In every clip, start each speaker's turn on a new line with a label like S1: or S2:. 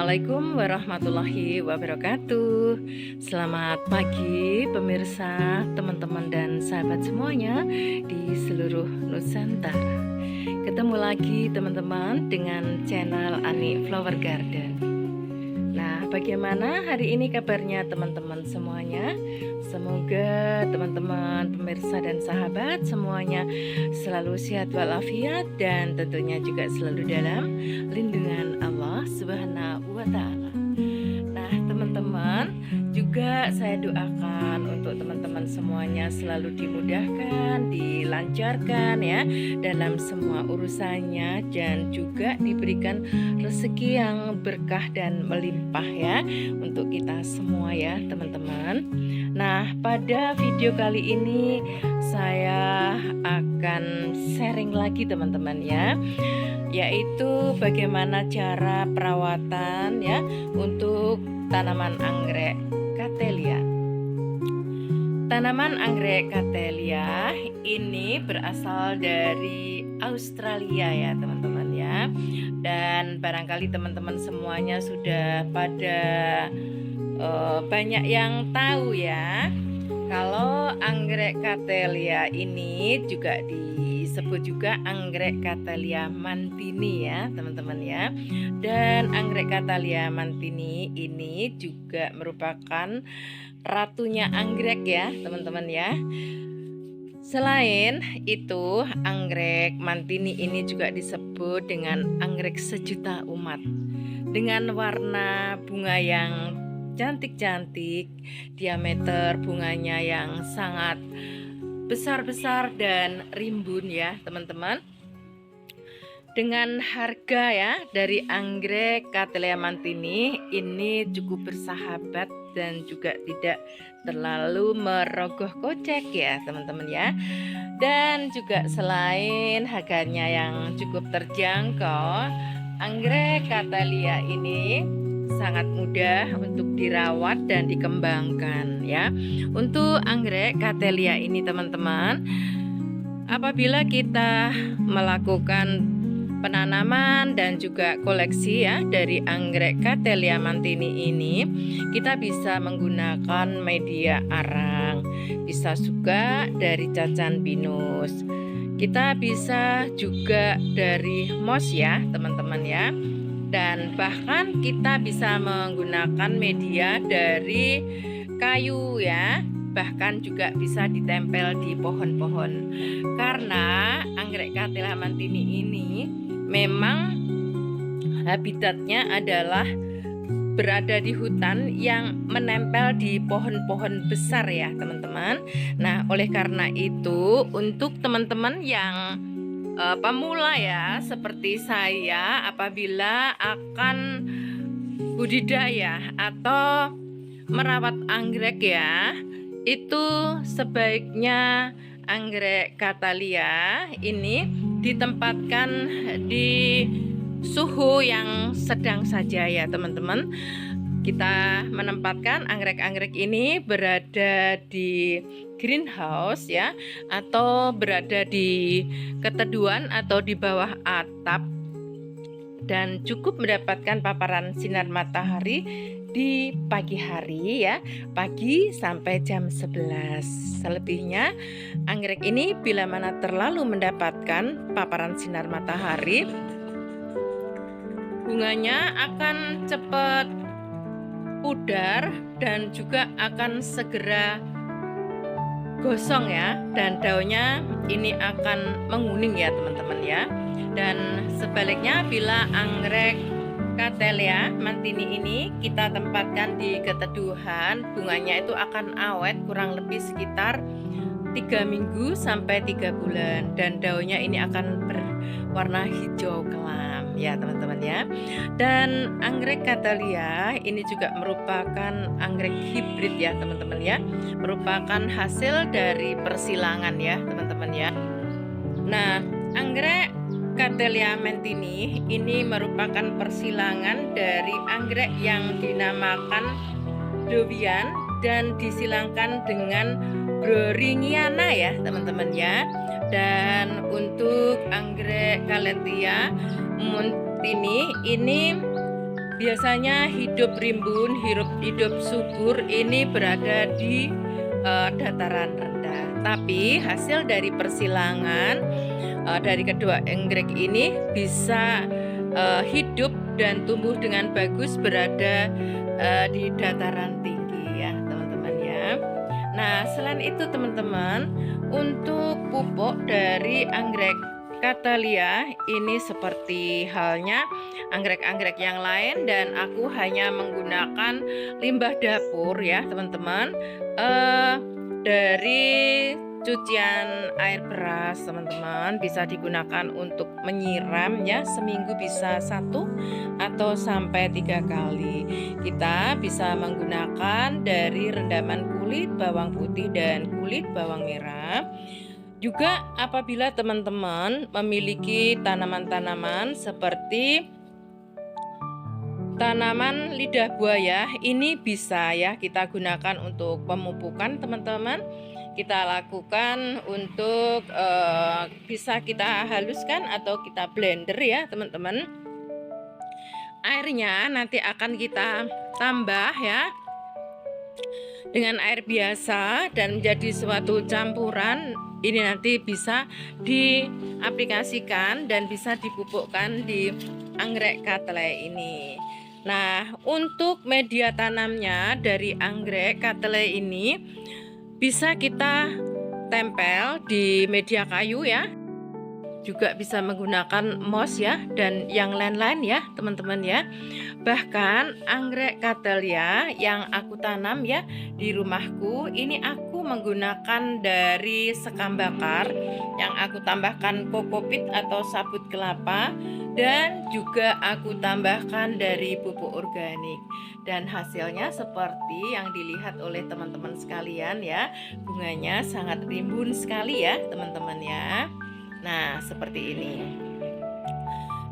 S1: Assalamualaikum warahmatullahi wabarakatuh. Selamat pagi pemirsa, teman-teman dan sahabat semuanya di seluruh Nusantara. Ketemu lagi teman-teman dengan channel Ani Flower Garden. Nah, bagaimana hari ini kabarnya teman-teman semuanya? Semoga teman-teman, pemirsa dan sahabat semuanya selalu sehat walafiat dan tentunya juga selalu dalam lindungan Allah Subhanahu wa taala. Nah, teman-teman, juga saya doakan untuk teman-teman semuanya selalu dimudahkan, dilancarkan ya dalam semua urusannya, dan juga diberikan rezeki yang berkah dan melimpah ya untuk kita semua ya, teman-teman. Nah, pada video kali ini saya akan sharing lagi teman-teman ya, yaitu bagaimana cara perawatan ya untuk tanaman anggrek Cattleya. Tanaman anggrek Cattleya ini berasal dari Australia ya teman-teman ya. Dan barangkali teman-teman semuanya sudah pada banyak yang tahu ya, kalau anggrek Cattleya ini juga disebut juga anggrek Cattleya mantini ya teman-teman ya. Dan anggrek Cattleya mantini ini juga merupakan ratunya anggrek ya teman-teman ya. Selain itu, anggrek mantini ini juga disebut dengan anggrek sejuta umat, dengan warna bunga yang cantik-cantik, diameter bunganya yang sangat besar-besar dan rimbun ya teman-teman. Dengan harga ya dari anggrek Cattleya mantini ini cukup bersahabat dan juga tidak terlalu merogoh kocek ya teman-teman ya. Dan juga selain harganya yang cukup terjangkau, anggrek Cattleya ini sangat mudah untuk dirawat dan dikembangkan ya. Untuk anggrek Cattleya ini teman-teman, apabila kita melakukan penanaman dan juga koleksi ya dari anggrek Cattleya mantini ini, kita bisa menggunakan media arang, bisa juga dari cacan pinus, kita bisa juga dari moss ya teman-teman ya. Dan bahkan kita bisa menggunakan media dari kayu ya, bahkan juga bisa ditempel di pohon-pohon. Karena anggrek Cattleya mantini ini memang habitatnya adalah berada di hutan yang menempel di pohon-pohon besar ya teman-teman. Nah, oleh karena itu untuk teman-teman yang pemula ya seperti saya, apabila akan budidaya atau merawat anggrek ya, itu sebaiknya anggrek Cattleya ini ditempatkan di suhu yang sedang saja ya teman-teman. Kita menempatkan anggrek-anggrek ini berada di greenhouse ya, atau berada di keteduhan atau di bawah atap, dan cukup mendapatkan paparan sinar matahari di pagi hari ya, pagi sampai jam 11. Selebihnya anggrek ini bila mana terlalu mendapatkan paparan sinar matahari, bunganya akan cepat pudar dan juga akan segera gosong ya, dan daunnya ini akan menguning ya teman-teman ya. Dan sebaliknya, bila anggrek Cattleya mantini ini kita tempatkan di keteduhan, bunganya itu akan awet kurang lebih sekitar 3 minggu sampai 3 bulan, dan daunnya ini akan berwarna hijau kelam ya teman-teman ya. Dan anggrek Cattleya ini juga merupakan anggrek hibrid ya teman-teman ya, merupakan hasil dari persilangan ya teman-teman ya. Nah, anggrek Cattleya mantini ini merupakan persilangan dari anggrek yang dinamakan Dowian dan disilangkan dengan Browningiana ya teman-teman ya. Dan untuk anggrek Cattleya mantini ini biasanya hidup rimbun, hidup subur ini berada di dataran rendah. Tapi hasil dari persilangan dari kedua anggrek ini bisa hidup dan tumbuh dengan bagus berada di dataran tinggi ya teman-teman ya. Nah selain itu teman-teman, untuk pupuk dari anggrek Cattleya ini seperti halnya anggrek-anggrek yang lain, dan aku hanya menggunakan limbah dapur ya teman-teman, dari cucian air beras teman-teman, bisa digunakan untuk menyiram ya, seminggu bisa 1 atau sampai 3 kali. Kita bisa menggunakan dari rendaman kulit bawang putih dan kulit bawang merah. Juga apabila teman-teman memiliki tanaman-tanaman seperti tanaman lidah buaya, ini bisa ya kita gunakan untuk pemupukan teman-teman. Kita lakukan untuk bisa kita haluskan atau kita blender ya teman-teman. Airnya nanti akan kita tambah ya dengan air biasa dan menjadi suatu campuran. Ini nanti bisa diaplikasikan dan bisa dipupukkan di anggrek Cattleya ini. Nah, untuk media tanamnya dari anggrek Cattleya ini bisa kita tempel di media kayu ya. Juga bisa menggunakan moss ya dan yang lain-lain ya teman-teman ya. Bahkan anggrek Cattleya yang aku tanam ya di rumahku ini, aku menggunakan dari sekam bakar yang aku tambahkan kokopit atau sabut kelapa, dan juga aku tambahkan dari pupuk organik, dan hasilnya seperti yang dilihat oleh teman-teman sekalian ya. Bunganya sangat rimbun sekali ya teman-teman ya. Nah seperti ini.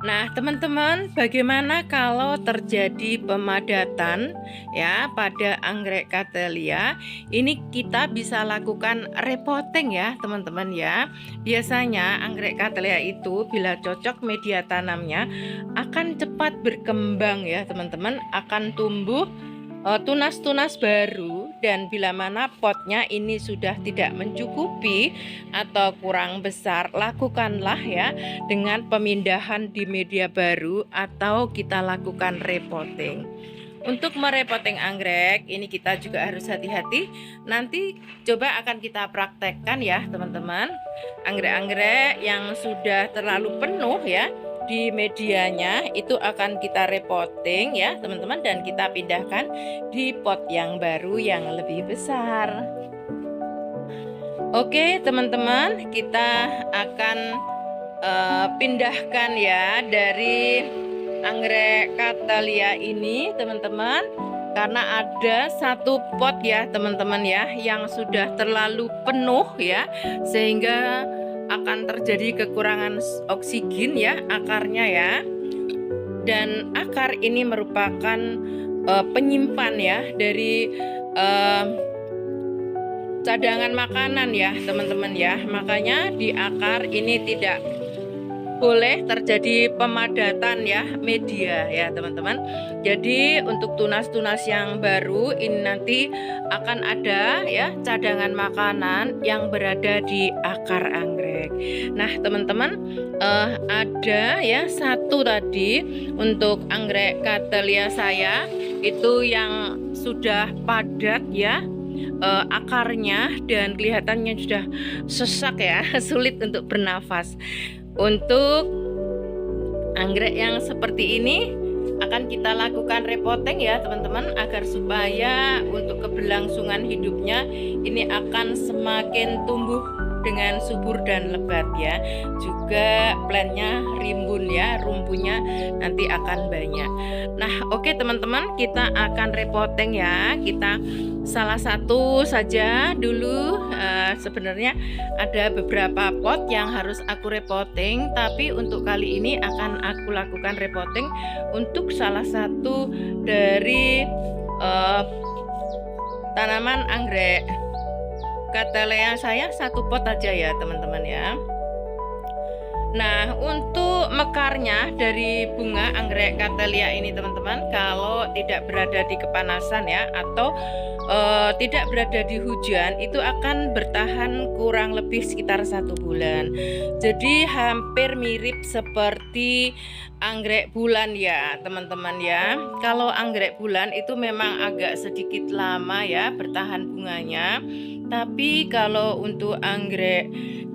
S1: Nah teman-teman, bagaimana kalau terjadi pemadatan ya pada anggrek Cattleya? Ini kita bisa lakukan repotting ya teman-teman ya. Biasanya anggrek Cattleya itu bila cocok media tanamnya akan cepat berkembang ya teman-teman, akan tumbuh tunas-tunas baru, dan bila mana potnya ini sudah tidak mencukupi atau kurang besar, lakukanlah ya dengan pemindahan di media baru atau kita lakukan repotting. Untuk merepotting anggrek ini kita juga harus hati-hati. Nanti coba akan kita praktekkan ya teman-teman. Anggrek-anggrek yang sudah terlalu penuh ya di medianya itu akan kita repotting ya teman-teman, dan kita pindahkan di pot yang baru yang lebih besar. Oke teman-teman, kita akan pindahkan ya dari anggrek Cattleya ini teman-teman, karena ada satu pot ya teman-teman ya yang sudah terlalu penuh ya, sehingga akan terjadi kekurangan oksigen ya akarnya ya. Dan akar ini merupakan penyimpan ya dari cadangan makanan ya teman-teman ya. Makanya di akar ini tidak boleh terjadi pemadatan ya media ya teman-teman. Jadi untuk tunas-tunas yang baru ini nanti akan ada ya cadangan makanan yang berada di akar anggrek. Nah teman-teman, ada ya satu tadi untuk anggrek Cattleya saya itu yang sudah padat ya akarnya, dan kelihatannya sudah sesak ya, sulit untuk bernafas. Untuk anggrek yang seperti ini akan kita lakukan repotting ya teman-teman, agar supaya untuk keberlangsungan hidupnya ini akan semakin tumbuh dengan subur dan lebat ya. Juga plantnya rimbun ya, rumpunya nanti akan banyak. Nah oke teman-teman, kita akan repotting ya. Kita salah satu saja dulu. Sebenarnya ada beberapa pot yang harus aku repotting, tapi untuk kali ini akan aku lakukan repotting untuk salah satu dari tanaman anggrek Cattleya saya, satu pot aja ya teman-teman ya. Nah, untuk mekarnya dari bunga anggrek Cattleya ini teman-teman, kalau tidak berada di kepanasan ya, atau tidak berada di hujan, itu akan bertahan kurang lebih sekitar 1 bulan. Jadi hampir mirip seperti anggrek bulan ya teman-teman ya. Kalau anggrek bulan itu memang agak sedikit lama ya bertahan bunganya, tapi kalau untuk anggrek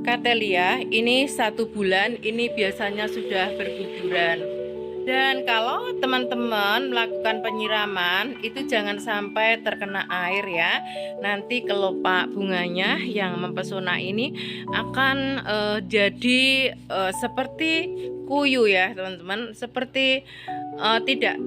S1: Cattleya ini 1 bulan ini biasanya sudah berguguran. Dan kalau teman-teman melakukan penyiraman itu jangan sampai terkena air ya. Nanti kelopak bunganya yang mempesona ini akan jadi seperti kuyu ya teman-teman, seperti tidak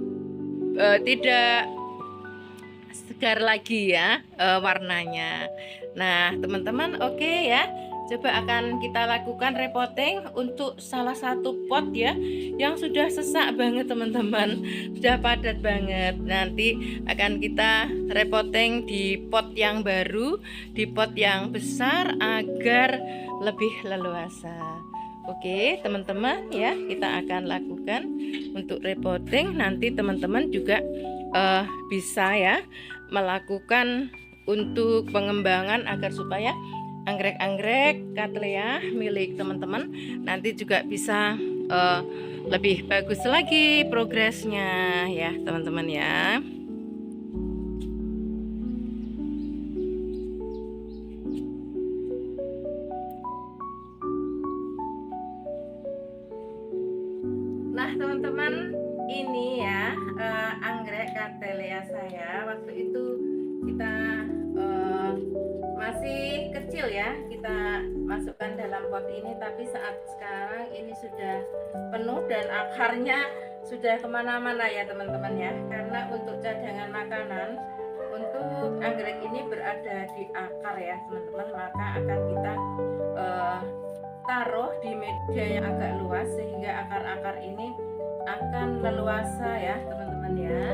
S1: segar lagi ya warnanya. Nah teman-teman, oke ya, coba akan kita lakukan repotting untuk salah satu pot ya yang sudah sesak banget teman-teman, sudah padat banget. Nanti akan kita repotting di pot yang baru, di pot yang besar agar lebih leluasa. Oke teman-teman ya, kita akan lakukan untuk repotting. Nanti teman-teman juga bisa ya melakukan untuk pengembangan agar supaya anggrek-anggrek Cattleya milik teman-teman nanti juga bisa lebih bagus lagi progresnya ya teman-teman ya. Nah teman-teman, ini ya anggrek Cattleya saya. Waktu itu kita masih kecil ya, kita masukkan dalam pot ini, tapi saat sekarang ini sudah penuh dan akarnya sudah kemana-mana ya teman-teman ya. Karena untuk cadangan makanan untuk anggrek ini berada di akar ya teman-teman, maka akan kita taruh di media yang agak luas sehingga akar-akar ini akan leluasa ya teman-teman ya.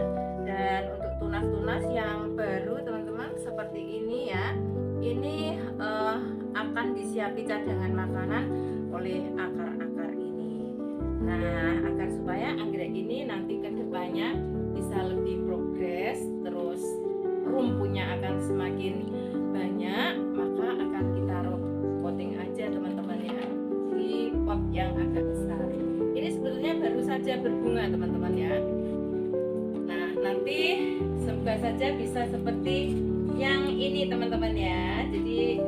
S1: Dan untuk tunas-tunas yang baru teman-teman seperti ini ya, ini akan disiapi cadangan makanan oleh akar-akar ini. Nah agar supaya anggrek ini nanti kedepannya bisa lebih progres, terus rumpunya akan semakin banyak, maka akan kita potting aja teman-teman ya di pot yang agak besar. Ini sebetulnya baru saja berbunga teman-teman ya. Nah nanti semoga saja bisa seperti yang ini teman-teman ya. Jadi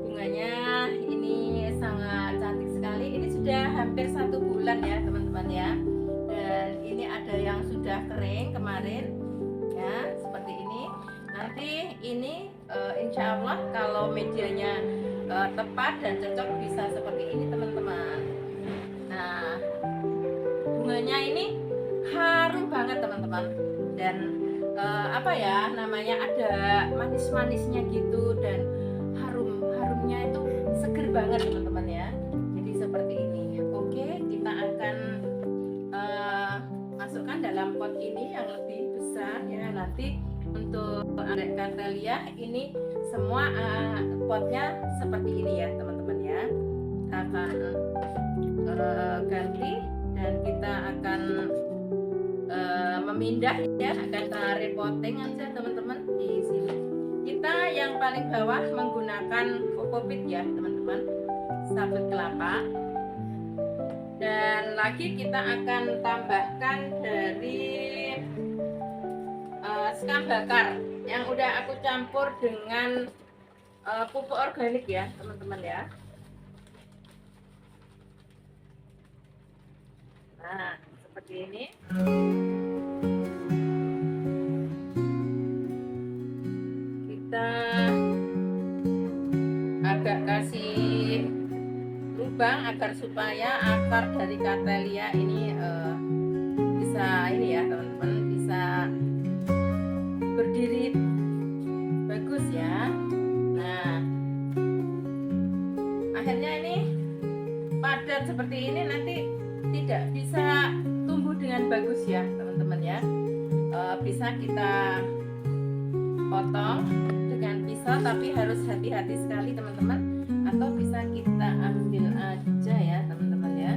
S1: bunganya ini sangat cantik sekali. Ini sudah hampir 1 bulan ya teman-teman ya. Dan ini ada yang sudah kering kemarin ya seperti ini. Nanti ini insya Allah kalau medianya tepat dan cocok bisa seperti ini teman-teman. Nah bunganya ini harum banget teman-teman, dan apa ya namanya, ada manis-manisnya gitu, dan harumnya itu seger banget teman-teman ya. Jadi seperti ini. Oke, kita akan masukkan dalam pot ini yang lebih besar ya. Nanti untuk anggrek Cattleya ini semua potnya seperti ini ya teman-teman ya. Kita akan ganti dan kita akan memindah ya, akan repotting aja teman-teman di sini. Kita yang paling bawah menggunakan kokopit ya teman-teman, sabut kelapa, dan lagi kita akan tambahkan dari sekam bakar yang udah aku campur dengan pupuk organik ya teman-teman ya. Nah seperti ini. Kita agak kasih lubang agar supaya akar dari Cattleya ini bisa ini ya teman-teman, bisa berdiri bagus ya. Nah akhirnya ini padat seperti ini nanti tidak bisa tumbuh dengan bagus ya teman-teman ya. Bisa kita potong dengan pisau, tapi harus hati-hati sekali teman-teman, atau bisa kita ambil aja ya teman-teman ya.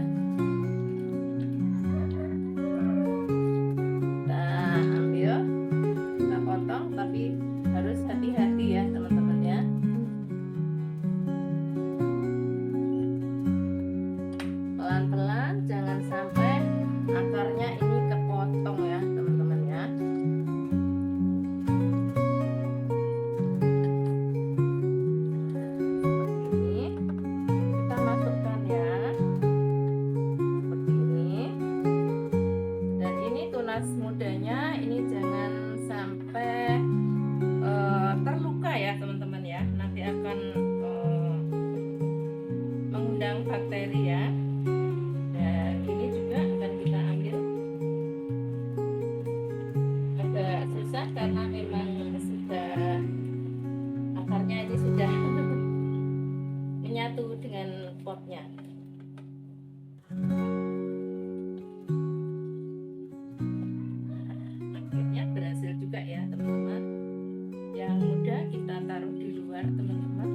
S1: yang muda kita taruh di luar teman-teman,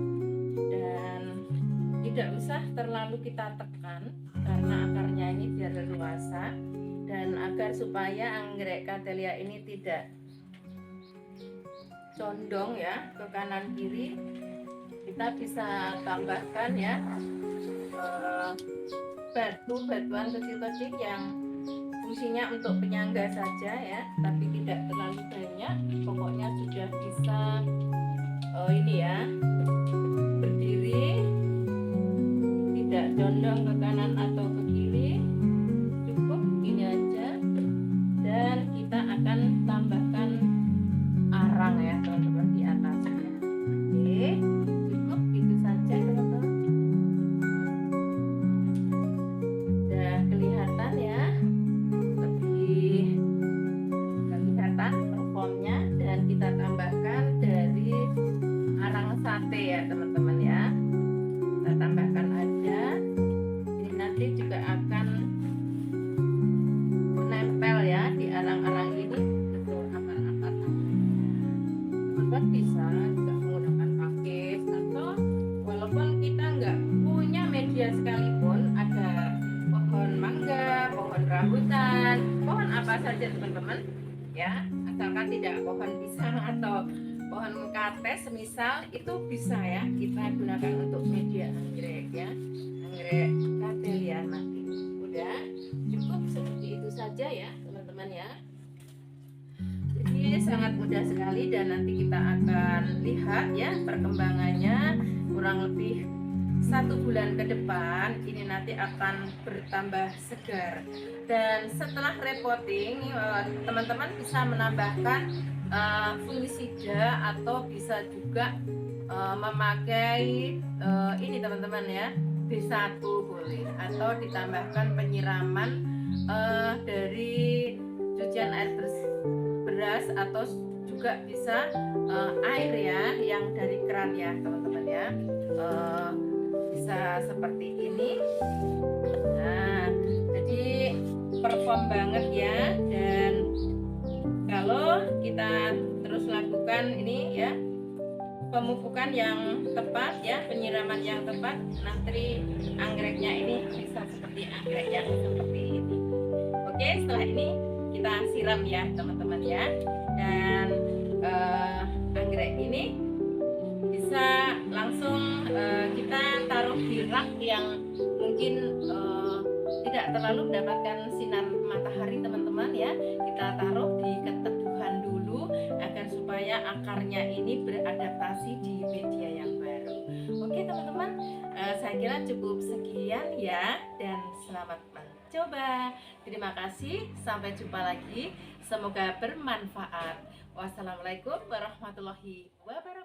S1: dan tidak usah terlalu kita tekan karena akarnya ini biar leluasa, dan agar supaya anggrek Cattleya ini tidak condong ya ke kanan kiri, kita bisa tambahkan ya batuan kecil-kecil yang fungsinya untuk penyangga saja ya, tapi tidak terlalu banyak. Pokoknya sudah bisa ini ya, berdiri, tidak condong ke kanan atau ke kiri. Cukup ini aja, dan kita akan tambahkan arang ya teman-teman di atasnya. Oke, cukup itu saja teman-teman. Udah kelihatan ya, lebih kelihatan performnya, dan kita tambahkan dari arang sate ya teman-teman ya. Kita tambahkan aja, ini nanti juga akan menempel ya di arang-arang ini, betul akar-akar. Teman-teman bisa juga menggunakan pakis, atau walaupun kita nggak punya media sekalipun, ada pohon mangga, pohon rambutan, pohon apa saja teman-teman ya, asalkan tidak pohon pisang atau pohon kates semisal, itu bisa ya kita gunakan untuk media anggrek ya, anggrek Cattleya nanti. Udah cukup seperti itu saja ya teman-teman ya. Jadi sangat mudah sekali, dan nanti kita akan lihat ya perkembangannya kurang lebih 1 bulan ke depan. Ini nanti akan bertambah segar, dan setelah repotting teman-teman bisa menambahkan fungisida, atau bisa juga memakai ini teman-teman ya, B1 boleh, atau ditambahkan penyiraman dari cucian air beras, atau juga bisa air ya yang dari keran ya teman-teman ya. Bisa seperti ini. Nah, jadi perform banget ya, dan kalau kita terus lakukan ini ya, pemupukan yang tepat ya, penyiraman yang tepat, nanti anggreknya ini bisa seperti anggrek yang seperti ini. Oke, setelah ini kita siram ya teman-teman ya, dan anggrek ini bisa langsung kita taruh di rak yang mungkin tidak terlalu mendapatkan sinar matahari teman-teman ya. Kita taruh di keteduhan dulu agar supaya akarnya ini beradaptasi di media yang baru. Oke teman-teman, saya kira cukup sekian ya, dan selamat mencoba. Terima kasih, sampai jumpa lagi, semoga bermanfaat. Wassalamualaikum warahmatullahi wabarakatuh.